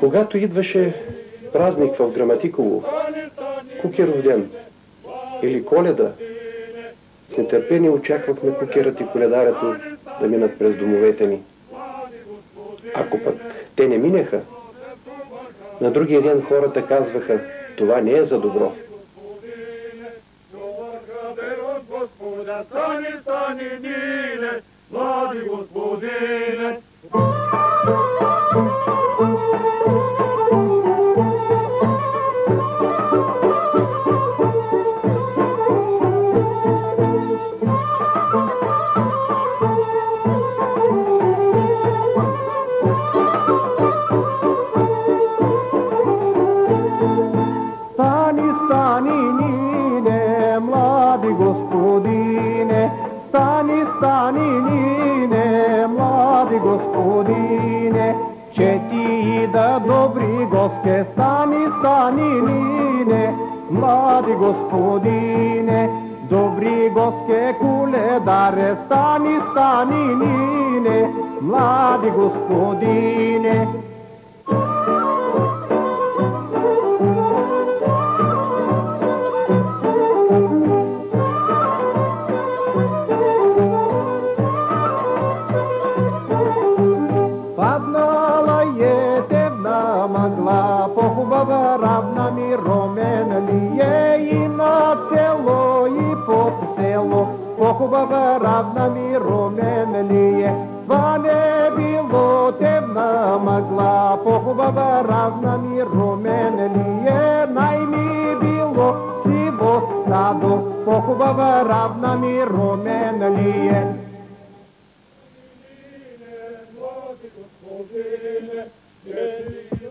Когато идваше празник в Граматиково, Кукеров ден или Коледа, с нетърпение очаквахме кукерът и коледарето да минат през домовете ни. Ако пък те не минеха, на другия ден хората казваха: това не е за добро. Господине, че ти да добри госте, стани, нине, млади господине, добри госте коледаре, стани, нине, млади господине. По-хубава равна ми ромен ли е и на село и под село, по-хубава равна ми ромен ли е. Това не било темна мъгла, по-хубава равна ми ромен ли е. Най-ми било сиво стадо, по-хубава равна ми ромен ли е.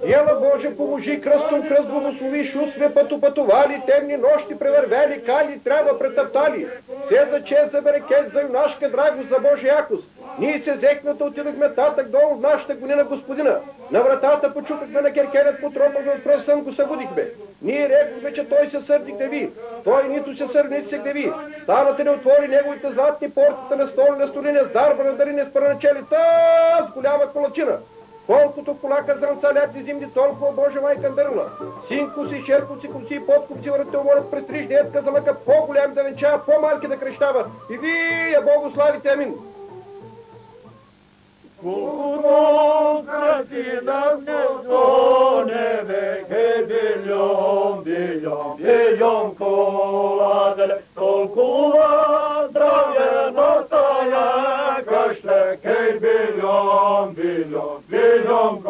Ела Боже, поможи, кръстом кръст благослови, шу сме пътували, темни нощи превървели, кали трябва претъптали. Се за чест, за берекет, за юнашка драгост, за Божия якост. Ние се взехме, отидохме татък долу в нашата гонина Господина. На вратата почупахме на керкенът, потропахме от пръсъм, го събудихме. Ние рекохме, че той се сърди гневи. Той нито се сърди, нито се гневи. Станата не отвори неговите златни портата на столи, на столине, с дарба, дари, не спърначели, с голяма колачина. Колкото колака зрънца лятни зимни, толкова Божа майка дърла. Синко си, шерко си, коси и подкуп си върте уморят престриж, детка за лъка по-голям да венчава, по-малки да крещава. И вие Богославите, амин. Колко кратина гнездо небе, билjon коладеле, толкова здраве на тая къща, билjon